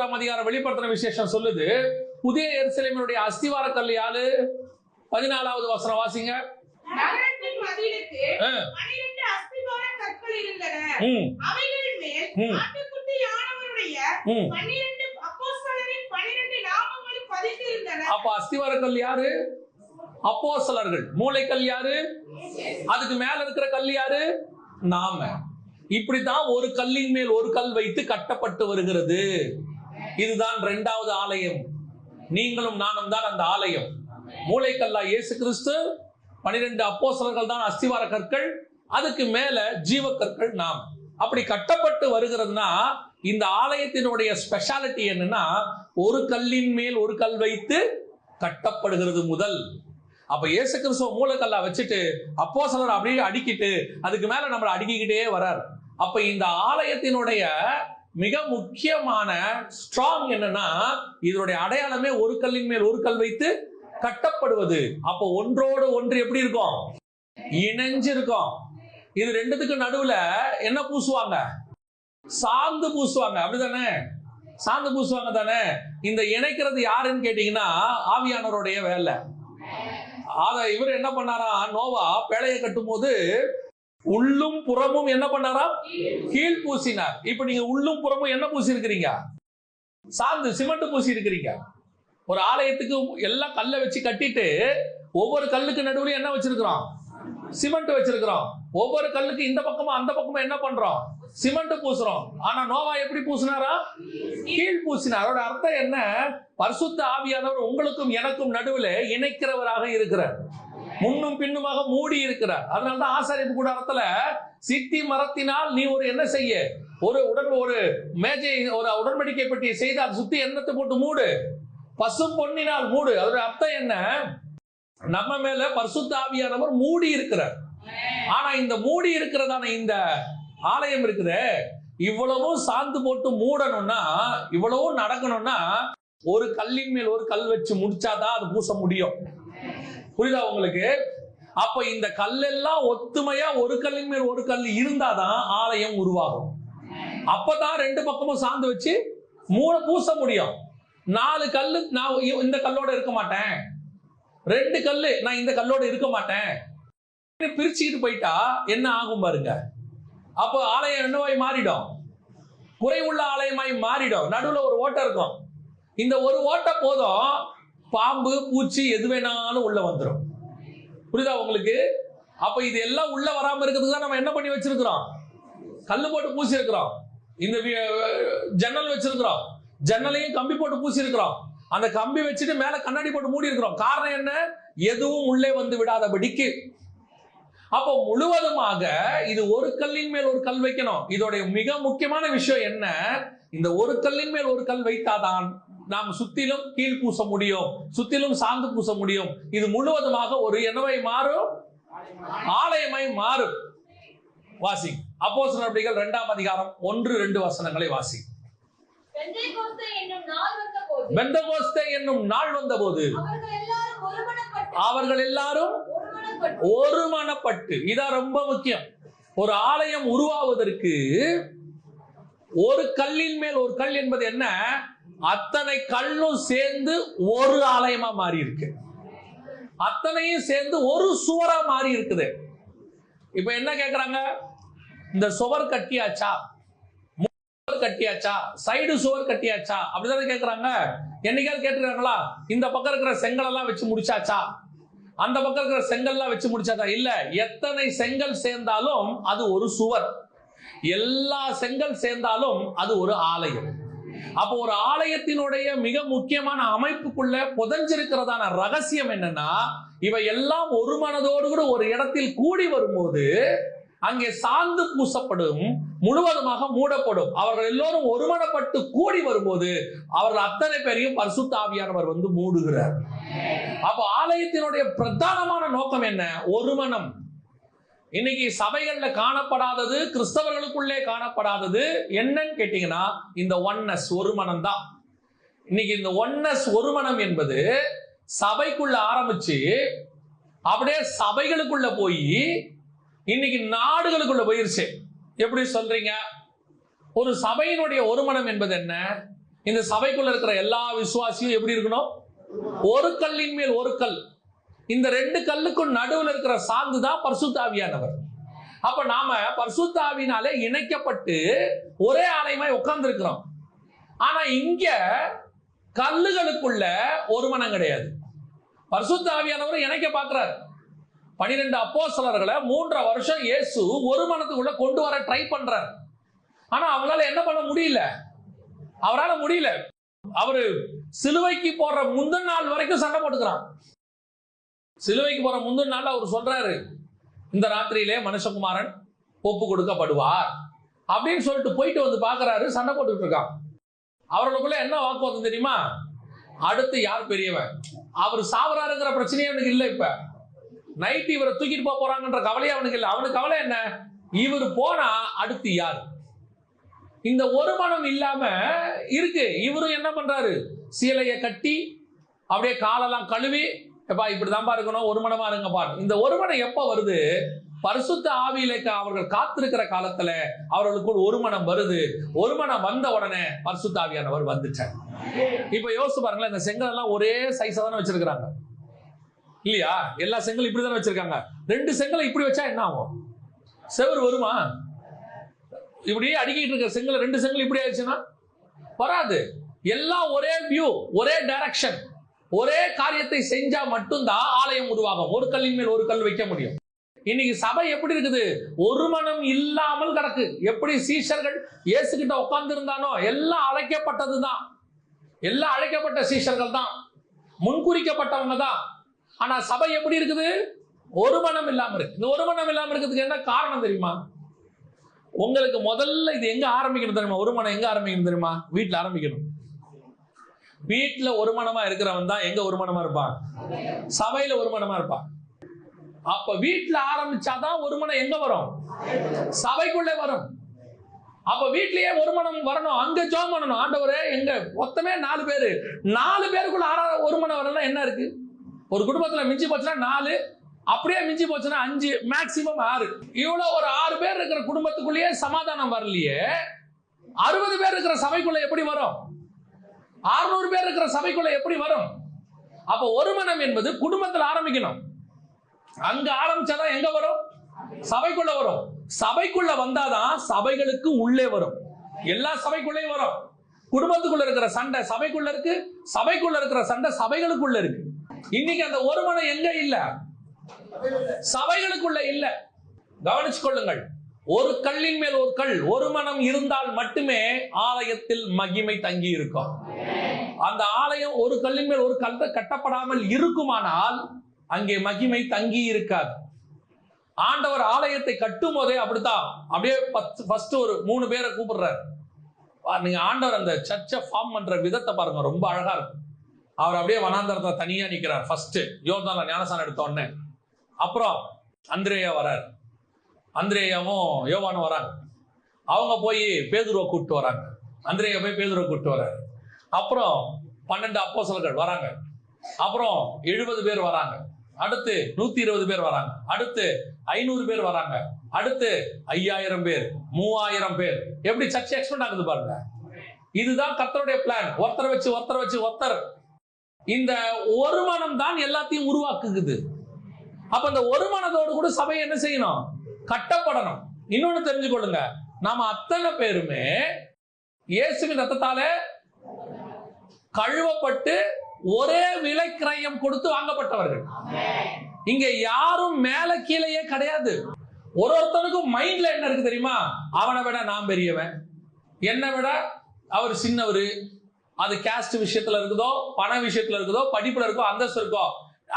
அதிகாரம் வெளிப்படுத்தின விசேஷம் சொல்லுது, புதிய எருசலேமினுடைய அஸ்திவார கல் யாரு? 14வது வசனம் வாசிங்க. நகரத்தின் மதிலுக்கு 12 அஸ்திவார கற்கள் இருந்தன. அவைகளின் மேல் ஆட்டுக்குட்டியானவருடைய 12 அப்போஸ்தலரின் 12 நாமங்கள் பதிந்திருந்தன. அப்ப அஸ்திவார கல் யாரு? அப்போஸ்தலர்கள். மூலைக்கல் யாரு? அதுக்கு மேல இருக்கிற கல் யாரு? நாம. இப்படித்தான் ஒரு கல்லின் மேல் ஒரு கல் வைத்து கட்டப்பட்டு வருகிறது. இதுதான் 2வது ஆலயம். நீங்களும் நானும் தான் அந்த ஆலயம். மூலைக்கல்லா இயேசு கிறிஸ்து, 12 அப்போஸ்தலர்கள் தான் அஸ்திவார கற்கள், அதுக்கு மேல ஜீவ கற்கள் நாம். அப்படி கட்டப்பட்டு வருகிறதுனா இந்த ஆலயத்தினுடைய ஸ்பெஷாலிட்டி என்னன்னா, ஒரு கல்லின் மேல் ஒரு கல் வைத்து கட்டப்படுகிறது முதல். அப்ப இயேசு கிறிஸ்துவ மூலக்கல்லா வச்சுட்டு அப்போஸ்தலர் அப்படியே அடிக்கிட்டு அதுக்கு மேல நம்மளை அடுக்கிக்கிட்டே வரார். அப்ப இந்த ஆலயத்தினுடைய மிக முக்கியமான ஸ்ட்ராங் என்னன்னா, இதனுடைய அடையாளமே ஒரு கல்லின் மேல் ஒரு கல் வைத்து கட்டப்படுவது. அப்ப ஒன்றோடு ஒன்று எப்படி இருக்கும்? இணைஞ்சு இருக்கும். இது ரெண்டுத்துக்கு நடுவுல என்ன பூசுவாங்க? சாந்து பூசுவாங்க. அப்படிதானே? சாந்து பூசுவாங்க தானே? இந்த இணைக்கிறது யாருன்னு கேட்டீங்கன்னா ஆவியானவருடைய வேலை. இவர் என்ன பண்ணாரா? நோவா பேழையை கட்டும் போது உள்ளும் புறமும் என்ன பண்ணாரா? கீழ் பூசினார். இப்ப நீங்க உள்ளும் புறமும் என்ன பூசி இருக்கிறீங்க? சாந்து, சிமெண்ட் பூசி இருக்கிறீங்க. ஒரு ஆலயத்துக்கு எல்லாம் கல்லை வச்சு கட்டிட்டு ஒவ்வொரு கல்லுக்கு நடுவுல என்ன வச்சிருக்கிறோம்? சிமெண்ட் வச்சிருக்கிறோம். ஒவ்வொரு கல்லுக்கு இந்த பக்கமும் அந்த பக்கமும் என்ன பண்றோம்? சிமெண்ட் பூசுறோம். ஆனா நோவா எப்படி பூசினாரா? கீழ் பூசினார். அதோட அர்த்தம் என்ன? பரிசுத்த ஆவியானவர் உங்களுக்கும் எனக்கும் நடுவில் இணைக்கிறவராக இருக்கிறார். முன்னும் பின்னுமாக மூடி இருக்கிறார். அதனாலதான் ஆசாரிப்பு கூடாரத்துல சித்தி மரத்தினால் நீ ஒரு என்ன செய்ய, ஒரு மேஜை, ஒரு உடன்படிக்கை பெட்டியை செய்து அதை சுத்தி எண்ணத்தை போட்டு மூடு, பசும் பொன்னினால் மூடு. அதோட அர்த்தம் என்ன? நம்ம மேல பரிசுத்த ஆவியானவர் மூடி இருக்கிறார். ஆனா இந்த மூடி இருக்கிறதான இந்த ஆலயம் இருக்குது, இவ்வளவும் சாந்து போட்டு மூடணும்னா, இவ்வளவும் நடக்கணும்னா ஒரு கல்லின் மேல் ஒரு கல் வச்சு முடிச்சாதான் அது பூச முடியும். புரியுதா உங்களுக்கு? அப்ப இந்த கல்லெல்லாம் ஒத்துமையா ஒரு கல்லின் மேல் ஒரு கல் இருந்தாதான் ஆலயம் உருவாகும். அப்பதான் ரெண்டு பக்கமும் சாந்து வச்சு பூச முடியும். 4 கல்லு நான் இந்த கல்லோட இருக்க மாட்டேன், 2 கல்லு நான் இந்த கல்லோட இருக்க மாட்டேன், பிரிச்சுக்கிட்டு போயிட்டா என்ன ஆகும் பாருங்க. அப்போ ஆலயம் என்னவாய் மாறிடும்? குறைவுள்ள ஆலயமாய் மாறிடும். நடுவுல ஒரு ஓட்டை இருக்கும். இந்த ஒரு ஓட்டை போதும், பாம்பு பூச்சி எது வேணாலும் உள்ள வந்துடும். புரியுதா உங்களுக்கு? அப்ப இது எல்லாம் உள்ள வராம இருக்கிறதுக்கு தான் நம்ம என்ன பண்ணி வச்சிருக்கிறோம்? கல்லு போட்டு பூசி இருக்கிறோம். இந்த ஜன்னல் வச்சிருக்கிறோம், ஜன்னலையும் கம்பி போட்டு பூசி இருக்கிறோம். அந்த கம்பி வச்சுட்டு மேல கண்ணாடி போட்டு மூடி இருக்கிறோம். காரணம் என்ன? எதுவும் உள்ளே வந்து விடாதபடிக்கு. அப்போ முழுவதுமாக இது ஒரு கல்லின் மேல் ஒரு கல் வைக்கணும். இதோடைய மிக முக்கியமான விஷயம் என்ன? இந்த ஒரு கல்லின் மேல் ஒரு கல் வைத்தாதான் நாம் சுத்திலும் கீழ் பூச முடியும், சுத்திலும் சாந்து பூச முடியும். இது முழுவதுமாக ஒரு என்னவை மாறும்? ஆலயமாய் மாறும். வாசி அப்போஸ்தலர் நடபடிகள் 2ஆம் அதிகாரம் 1-2 வசனங்களை வாசி. பெந்தெகோஸ்தே என்னும் நாள் வந்தபோது அவர்கள் எல்லாரும் ஒருமனப்பட்டு, இதான் ரொம்ப முக்கியம். ஒரு ஆலயம் உருவாவதற்கு ஒரு கல்லின் மேல் ஒரு கல் என்பது என்ன? அத்தனை கல்லும் சேர்ந்து ஒரு ஆலயமா மாறி இருக்கு. அத்தனையும் சேர்ந்து ஒரு சுவரா மாறி இருக்குது. இப்ப என்ன கேக்குறாங்க? இந்த சுவர் கட்டியாச்சா, கட்டியாச்சா, சைடு சுவர் கட்டியாச்சா, அப்படிதான் கேக்குறாங்க. என்னைக்காவது கேட்டுருக்காங்களா? இந்த பக்கம் இருக்கிற செங்கல் எல்லாம் வச்சு முடிச்சாச்சா, அந்த பக்கம் இருக்கிற செங்கல்லாம் வச்சு முடிச்சாச்சா? இல்ல. எத்தனை செங்கல் சேர்ந்தாலும் அது ஒரு சுவர், எல்லா செங்கல் சேர்ந்தாலும் அது ஒரு ஆலயம். அப்போ ஒரு ஆலயத்தினுடைய மிக முக்கியமான அமைப்புக்குள்ள புதைஞ்சிருக்கிறதான ரகசியம் என்னன்னா, இவை எல்லாம் ஒரு மனதோடு கூட ஒரு இடத்தில் கூடி வரும்போது அங்கே சாந்து பூசப்படும், முழுவதுமாக மூடப்படும். அவர்கள் எல்லோரும் ஒருமனப்பட்டு கூடி வரும்போது அவர்கள் அத்தனை பேரையும் பரிசுத்த ஆவியானவர் வந்து மூடுகிறார். அப்ப ஆலயத்தினுடைய பிரதானமான நோக்கம் என்ன? ஒருமனம். இன்னைக்கு சபைகள்ல காணப்படாதது, கிறிஸ்தவர்களுக்குள்ளே காணப்படாதது என்னன்னு கேட்டீங்கன்னா இந்த ஒன்னஸ், ஒருமனம் தான். இன்னைக்கு இந்த ஒன்னஸ், ஒருமனம் என்பது சபைக்குள்ள ஆரம்பிச்சு அப்படியே சபைகளுக்குள்ள போய் இன்னைக்கு நாடுகளுக்குள்ள போயிருச்சு. எப்படி சொல்றீங்க? ஒரு சபையினுடைய ஒருமனம் என்பது என்ன? இந்த சபைக்குள்ள இருக்கிற எல்லா விசுவாசியும் எப்படி இருக்கணும்? ஒரு கல்லின் மேல் ஒரு கல். இந்த ரெண்டு கல்லுக்கும் நடுவில் இருக்கிற சாந்து தான் பரிசுத்த ஆவியானவர். அப்ப நாம பரிசுத்த ஆவியினாலே இணைக்கப்பட்டு ஒரே ஆலயமாய் உட்கார்ந்து இருக்கிறோம். ஆனா இங்க கல்லுகளுக்குள்ள ஒரு மனம் கிடையாது. பரிசுத்த ஆவியானவர் இணைக்க பார்க்கிறார். 12 அப்போஸ்தலர்களை 3.5 வருஷம் இயேசு ஒரு மனத்துக்குள்ள கொண்டு வர ட்ரை பண்றார். ஆனா அவங்களால என்ன பண்ண முடியல? அவரால் முடியல. அவரு சிலுவைக்கு போற முந்தின நாள் வரைக்கும் சண்டை போட்டுக்கிறான். சிலுவைக்கு போற முந்தின நாள் அவர் சொல்றாரு, இந்த ராத்திரியிலே மனுஷகுமாரன் ஒப்பு கொடுக்கப்படுவார் அப்படின்னு சொல்லிட்டு போயிட்டு வந்து பாக்குறாரு. சண்டை போட்டுட்டு இருக்கான். அவர்களுக்குள்ள என்ன வாக்குவாதம் தெரியுமா? அடுத்து யார் பெரியவன்? அவர் சாவராருங்கிற பிரச்சனையே அவனுக்கு இல்லை. இப்ப நைட் இவரை தூக்கிட்டு போறாங்கன்ற கவலையே அவனுக்கு இல்லை. அவனுக்கு கவலை என்ன? இவர் போனா அடுத்து யார்? இந்த ஒரு மனம் இல்லாம இருக்கு. இவரும் என்ன பண்றாரு? சீலையை கட்டி அப்படியே காலெல்லாம் கழுவி, எப்பா இப்படிதான்பா இருக்கணும், ஒரு மனமா இருங்கப்பா. இந்த ஒரு மனம் எப்ப வருது? பரிசுத்த ஆவியில அவர்கள் காத்திருக்கிற காலத்துல அவர்களுக்குள் ஒரு மனம் வருது. ஒரு மனம் வந்த உடனே பரிசுத்த ஆவியானவர் வந்துட்டார். இப்ப யோசிச்சு பாருங்களேன், இந்த செங்கல் எல்லாம் ஒரே சைஸா தானே வச்சிருக்கிறாங்க இல்லையா? எல்லா செங்கல் இப்படிதானே வச்சிருக்காங்க. 2 செங்கலை இப்படி வச்சா என்ன ஆகும்? செவர் வருமா? இப்படியே அடிக்கிட்டு இருக்க செங்கல் 2 செங்கல் இப்படி ஆயிடுச்சுன்னா வராது. எல்லாம் ஒரே வியூ, ஒரே டைரக்ஷன், ஒரே காரியத்தை செஞ்சா மட்டும்தான் ஆலயம் உருவாகும். ஒரு கல்லின் மேல் ஒரு கல் வைக்க முடியும். இன்னைக்கு சபை எப்படி இருக்குது? ஒரு மனம் இல்லாமல் கிடக்கு. எப்படி சீஷர்கள் இயேசு கிட்ட உட்கார்ந்து இருந்தானோ எல்லாம் அழைக்கப்பட்டது தான். எல்லாம் அழைக்கப்பட்ட சீஷர்கள் தான், முன்குறிக்கப்பட்டவங்க தான். ஆனா சபை எப்படி இருக்குது? ஒரு மனம் இல்லாம இருக்கு. இந்த ஒரு மனம் இல்லாம இருக்கிறதுக்கு என்ன காரணம் தெரியுமா? உங்களுக்கு முதல்ல இது எங்க ஆரம்பிக்கணும் தெரியுமா? ஒரு மனம் எங்க ஆரம்பிக்கணும் தெரியுமா? வீட்டுல ஆரம்பிக்கணும். வீட்டுல ஒரு மனமா இருக்கிறவன் தான் எங்க ஒரு மனமா இருப்பான்? சபையில ஒரு மனமா இருப்பான். அப்ப வீட்டுல ஆரம்பிச்சாதான் ஒரு மனம் எங்க வரும்? சபைக்குள்ளே வரும். அப்ப வீட்லயே ஒரு மனம் வரணும். அங்க ஜெபம் பண்ணணும். ஆண்டவரே எங்க மொத்தமே 4 பேரு, 4 பேருக்குள்ள ஒரு மனம் வரணும். என்ன இருக்கு? ஒரு குடும்பத்துல மிஞ்சி போச்சுன்னா 4, அப்படியே மிஞ்சி போச்சுன்னா 5, மேக்சிமம் 6. இவ்வளவு ஒரு 6 பேர் இருக்கிற குடும்பத்துக்குள்ளேயே சமாதானம் வரலையே, 60 பேர் இருக்கிற சபைக்குள்ள எப்படி வரும்? 600 பேர் இருக்கிற சபைக்குள்ள எப்படி வரும்? அப்ப ஒரு மனம் என்பது குடும்பத்தில் ஆரம்பிக்கணும். அங்க ஆரம்பிச்சாதான் எங்க வரும்? சபைக்குள்ள வரும். சபைக்குள்ள வந்தாதான் சபைகளுக்கு உள்ளே வரும். எல்லா சபைக்குள்ளேயும் வரும். குடும்பத்துக்குள்ள இருக்கிற சண்டை சபைக்குள்ள இருக்கு, சபைக்குள்ள இருக்கிற சண்டை சபைகளுக்குள்ள இருக்கு. இன்னைக்கு அந்த ஒரு மனம் எங்க இல்ல? சபைகளுக்குள்ள இல்ல. கவனிச்சு கொள்ளுங்கள். ஒரு கல்லின் மேல் ஒரு கல், ஒரு மனம் இருந்தால் மட்டுமே ஆலயத்தில் மகிமை தங்கி இருக்கும். அந்த ஆலயம் ஒரு கல்லின் மேல் ஒரு கல் கட்டப்படாமல் இருக்குமானால் அங்கே மகிமை தங்கி இருக்காது. ஆண்டவர் ஆலயத்தை கட்டும் போதே அப்படித்தான். அப்படியே ஃபர்ஸ்ட் ஒரு 3 பேரை கூப்பிடுறாரு. நீங்க ஆண்டவர் அந்த சர்ச்சை ஃபார்ம் பண்ற விதத்தை பாருங்க, ரொம்ப அழகா இருக்கும். அவர் அப்படியே வனாந்தரத்தை தனியா நிக்கிறார். ஃபர்ஸ்ட் யோர்தான்ல ஞானஸ்நானம் எடுத்த உடனே, அப்புறம் அந்திரேயா வரார். அந்திரேயாவும் யோவானும் வராங்க. அவங்க போய் பேதுருவை கூப்பிட்டு வராங்க. அந்திரேயா போய் பேதுருவை கூப்பிட்டு வராரு. அப்புறம் 12 அப்போஸ்தலர்கள் வராங்க. அப்புறம் 70 பேர் வராங்க. அடுத்து 120 பேர் வராங்க. அடுத்து 500 பேர் வராங்க. அடுத்து 5000 பேர், 3000 பேர். எப்படி சர்ச் எக்ஸ்பெண்ட் ஆகுது பாருங்க. இதுதான் கர்த்தருடைய பிளான். ஒருத்தர் வச்சு ஒருத்தர் வச்சு ஒருத்தர். இந்த ஒரு மனம் தான் எல்லாத்தையும் உருவாக்குது. அப்ப இந்த ஒரு மனதோடு கூட சபை என்ன செய்யணும்? கட்டப்படணும். இன்னொன்னு தெரிஞ்சுக்கொள்ளுங்க, நாம அத்தனை பேருமே இயேசுவின் ரத்தத்தால கழுவப்பட்டு ஒரே விலை கிரயம் கொடுத்து வாங்கப்பட்டவர்கள். இங்க யாரும் மேல கீழேயே கிடையாது. ஒருத்தனுக்கும் மைண்ட்ல என்ன இருக்கு தெரியுமா? அவனை விட நான் பெரியவன், என்னை விட அவர் சின்னவரு. அது கேஸ்ட் விஷயத்துல இருக்குதோ, பண விஷயத்துல இருக்குதோ, படிப்புல இருக்கோ, அந்தஸ்து இருக்கோ,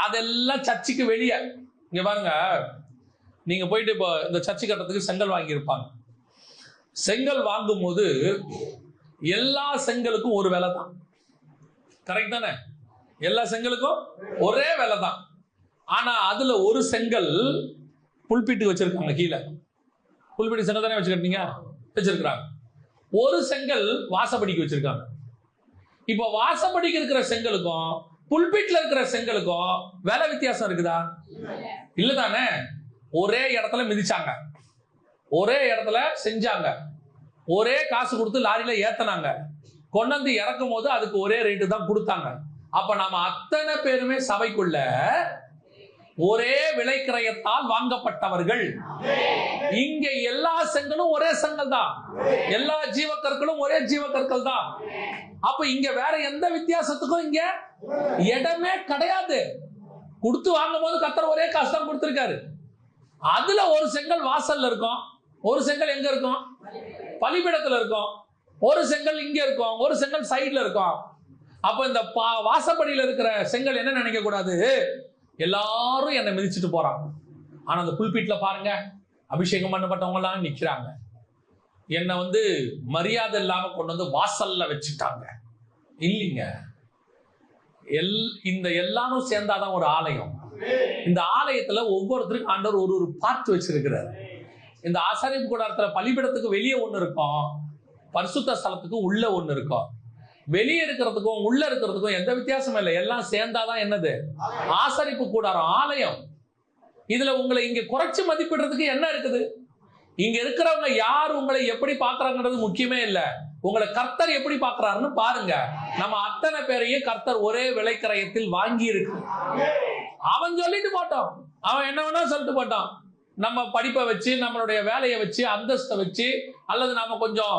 அதெல்லாம் சர்ச்சுக்கு வெளியே. இங்க பாருங்க, நீங்க போயிட்டு இப்போ இந்த சர்ச்சு கட்டத்துக்கு செங்கல் வாங்கி இருப்பாங்க. செங்கல் வாங்கும் போது எல்லா செங்கலுக்கும் ஒரு விலை தான். கரெக்ட் தானே? எல்லா செங்கலுக்கும் ஒரே விலை தான். ஆனா அதுல ஒரு செங்கல் புல்பீட்டுக்கு வச்சிருக்காங்க. கீழே புல்பீட்டு செங்கல் தானே வச்சிருக்காங்க. ஒரு செங்கல் வாசப்படிக்கு வச்சிருக்காங்க. இப்ப வாசப்படிக்கு இருக்கிற செங்கலுக்கும் புல்பீட்ல இருக்கிற செங்கலுக்கும் விலை வித்தியாசம் இருக்குதா? இல்லதானே? ஒரே இடத்துல மிதிச்சாங்க, ஒரே இடத்துல செஞ்சாங்க, ஒரே காசு கொடுத்து லாரியில ஏத்தனாங்க. கொண்டு வந்து இறக்கும் போது அதுக்கு ஒரே ரேட்டு தான் கொடுத்தாங்க. அப்ப நாம அத்தனை பேருமே சபைக்குள்ள ஒரே விலைக்கிரயத்தால் வாங்கப்பட்டவர்கள். இங்க எல்லா செங்கலும் ஒரே செங்கல் தான், எல்லா ஜீவக்கற்களும் ஒரே ஜீவக்கற்கள் தான். அப்ப இங்க வேற எந்த வித்தியாசத்துக்கும் இங்க இடமே கிடையாது. கொடுத்து வாங்கும் போது கர்த்தர் ஒரே காசு தான் கொடுத்திருக்காரு. அதுல ஒரு செங்கல் வாசல்ல இருக்கும், ஒரு செங்கல் எங்க இருக்கும், பலிபீடத்துல இருக்கும், ஒரு செங்கல் இங்க இருக்கும், ஒரு செங்கல் சைடுல இருக்கும். அப்ப இந்த வாசப்படியில இருக்கிற செங்கல் என்ன நினைக்க கூடாது, எல்லாரும் என்னை மிதிச்சுட்டு போறாங்க. ஆனா அந்த புல்பீட்ல பாருங்க, அபிஷேகம் பண்ணப்பட்டவங்க எல்லாம் நிக்கிறாங்க. என்னை மரியாதை இல்லாம கொண்டு வந்து வாசல்ல வச்சுட்டாங்க. இல்லைங்க, இந்த எல்லாரும் சேர்ந்தாதான் ஒரு ஆலயம். இந்த ஆலயத்துல ஒவ்வொருத்தருக்கும் ஆண்டவர் ஒரு ஒரு பார்ட் வச்சிருக்கிறார். இந்த ஆசாரிப்பு கூடாரத்துல பலிபீடத்துக்கு வெளியே ஒண்ணு இருக்கும், பரிசுத்த ஸ்தலத்துக்கு உள்ள ஒண்ணு இருக்கும். வெளியே இருக்கிறதுக்கும் உள்ள இருக்கிறதுக்கும் எந்த வித்தியாசமும் இல்லை. எல்லாம் சேர்ந்தாதான் என்னது ஆசரிப்பு கூடாரம், ஆலயம். இதுல உங்களை இங்க குறைச்சு மதிப்பிடுறதுக்கு என்ன இருக்குது? இங்க இருக்கிறவங்க யார் உங்களை எப்படி பாக்குறாங்கிறது முக்கியமே இல்லை. உங்களை கர்த்தர் எப்படி பாக்குறாருன்னு பாருங்க. நம்ம அத்தனை பேரையும் கர்த்தர் ஒரே விலைக்கிரயத்தில் வாங்கி இருக்கு. அவன் சொல்லிட்டு போட்டோம், அவன் என்ன வேணா சொல்லிட்டு போட்டான். நம்ம படிப்பை வச்சு, நம்மளுடைய வேலையை வச்சு, அந்தஸ்தை வச்சு, அல்லது நாம கொஞ்சம்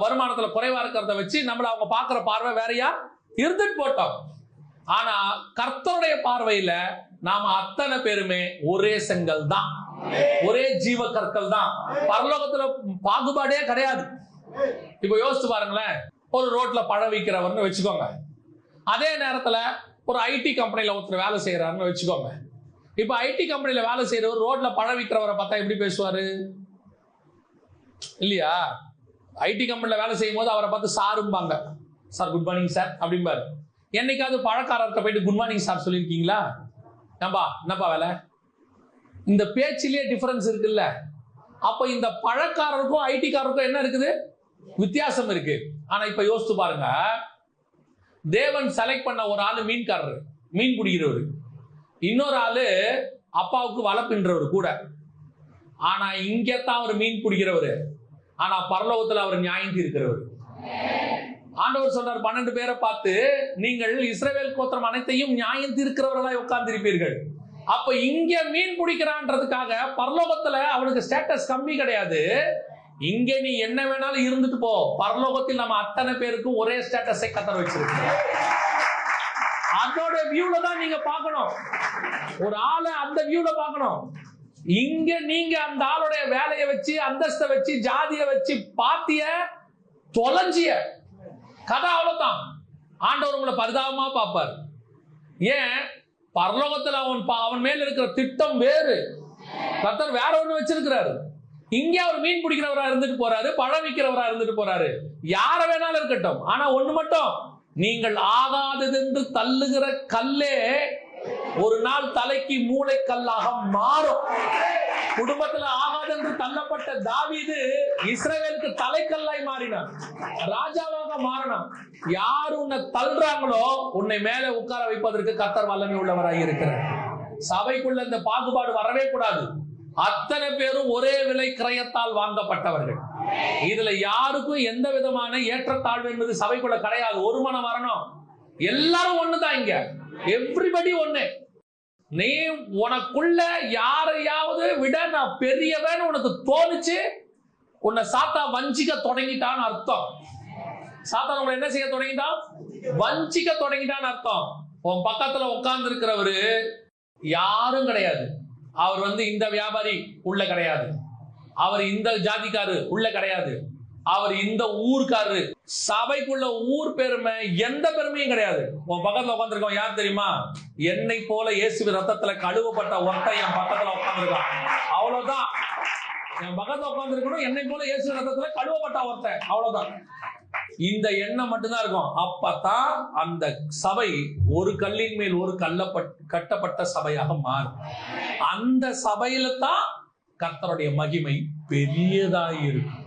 வருமானத்துல குறைவா இருக்கிறத வச்சு நம்மள அவங்க பார்க்கிற பார்வை வேறையா இருந்துட்டு போட்டோம். ஆனா கர்த்தருடைய பார்வையில நாம அத்தனை பேருமே ஒரே செங்கல் தான், ஒரே ஜீவ கற்கள் தான். பரலோகத்துல பாகுபாடே கிடையாது. இப்ப யோசிச்சு பாருங்களேன், ஒரு ரோட்ல பழம் விற்கிறவர்னு வச்சுக்கோங்க. அதே நேரத்துல ஒரு ஐடி கம்பெனில ஒருத்தர் வேலை செய்யறாருன்னு வச்சுக்கோங்க. இப்ப ஐடி கம்பெனில வேலை செய்யறவர் ரோட்ல பழம் விற்கிறவரை பார்த்தா எப்படி பேசுவாரு இல்லையா? ஐடி கம்பெனில வேலை செய்யும் போது அவரை பார்த்து சாரும்பாங்க. சார் குட் மார்னிங் சார் அப்படிம்பாரு. என்னைக்காவது பழக்காரர்கிட்ட போயிட்டு குட் மார்னிங் சார் சொல்லியிருக்கீங்களா? என்னப்பா வேலை? இந்த பேச்சிலேயே டிஃபரன்ஸ் இருக்குல்ல. அப்ப இந்த பழக்காரருக்கும் ஐடி காரருக்கும் என்ன இருக்குது? வித்தியாசம் இருக்கு. ஆனா இப்ப யோசித்து பாருங்க, தேவன் செலக்ட் பண்ண ஒரு ஆளு மீன்காரர், மீன் பிடிக்கிறவர். இன்னொரு ஆளு அப்பாவுக்கு வளர்ப்பின்றவர் கூட. ஆனா இங்கத்தான் அவர் மீன் பிடிக்கிறவர், ஆனா பரலோகத்துல அவர் நியாயம் தீர்க்கிறவர். ஆண்டவர் சொல்றார் 12 பேரை பார்த்து, நீங்கள் இஸ்ரவேல் கோத்திரம் அனைத்தையும் நியாயம் தீர்க்கிறவர்களாய் உட்கார்ந்திருப்பீர்கள். அப்ப இங்க மீன் பிடிக்கிறான்றதுக்காக பரலோகத்துல அவனுக்கு ஸ்டேட்டஸ் கம்மி கிடையாது. இங்க நீ என்ன வேணாலும் இருந்துட்டு போ, பரலோகத்தில் நம்ம அத்தனை பேருக்கும் ஒரே ஸ்டேட்டஸை கர்த்தர் வச்சிருக்கோம். அதோட வியூல தான் நீங்க பார்க்கணும், ஒரு ஆளை அந்த வியூல பார்க்கணும். இங்க நீங்க அந்த ஆளுடைய வேலையை வச்சு, அந்தஸ்தை வச்சு, ஜாதியை வச்சு பாத்திய தொலைஞ்சிய கதை அவ்வளவுதான். ஆண்டவர் உங்களை பரிதாபமா பார்ப்பார். ஏன்? பரலோகத்தில் அவன் மேல இருக்கிற திட்டம் வேறு, கர்த்தர் வேற ஒண்ணு வச்சிருக்கிறாரு. இங்க அவர் மீன் பிடிக்கிறவரா இருந்துட்டு போறாரு, பழம் விற்கிறவரா இருந்துட்டு போறாரு, யார வேணாலும் இருக்கட்டும். ஆனா ஒண்ணு மட்டும், நீங்கள் ஆகாததென்று தள்ளுகிற கல்லே ஒரு நாள் தலைக்கு மூளைக்கல்லாக மாறும். குடும்பத்துல ஆகாதென்று தள்ளப்பட்ட தாவீது இஸ்ரவேலுக்கு தலைக்கல்லாய் மாறினான், ராஜாவாக மாறினான். யாரு உன்னை தள்ளுறாங்களோ உன்னை மேலே உட்கார வைப்பதற்கு கர்த்தர் வல்லமை உள்ளவராக இருக்கிறார். சபைக்குள்ள இந்த பாகுபாடு வரவே கூடாது. அத்தனை பேரும் ஒரே விலை கிரயத்தால் வாங்கப்பட்டவர்கள். இதுல யாருக்கும் எந்த விதமான ஏற்றத்தாழ்வு என்பது சபைக்குள்ள கிடையாது. ஒரு மனம் வரணும், எல்லாரும் ஒண்ணுதான். இங்க எவ்ரிபடி ஒண்ணு. நீ உனக்குள்ள யாரையாவது விட நான் பெரியவன் உனக்கு தோணுச்சு, உன்னை சாத்தா வஞ்சிக்க தொடங்கிட்டான்னு அர்த்தம். சாத்தான் உங்களை என்ன செய்ய தொடங்கிட்டான்? வஞ்சிக்க தொடங்கிட்டான்னு அர்த்தம். உன் பக்கத்துல உட்கார்ந்து இருக்கிறவரு யாரும் கிடையாது. அவர் இந்த வியாபாரி உள்ள கிடையாது, அவர் இந்த ஜாதிக்காரு உள்ள கிடையாது, அவர் இந்த ஊர்க்காரரு. சபைக்குள்ள ஊர் பெருமை எந்த பெருமையும் கிடையாது. உன் பக்கத்துல உட்காந்துருக்கோம் யார் தெரியுமா? என்னை போல இயேசுவின் ரத்தத்துல கழுவப்பட்ட ஒருத்தன் என் பக்கத்துல உட்காந்துருக்கான், அவ்வளவுதான். என் பக்கத்துல உட்காந்துருக்கணும், என்னை போல இயேசுவின் ரத்தத்துல கழுவப்பட்ட ஒருத்தன், அவ்வளவுதான். இந்த எண்ணம் மட்டும்தான் இருக்கும். அப்பதான் அந்த சபை ஒரு கல்லின் மேல் ஒரு கட்டப்பட்ட சபையாக மாறும். அந்த சபையில தான் கர்த்தருடைய மகிமை பெரியதாய் இருக்கும்.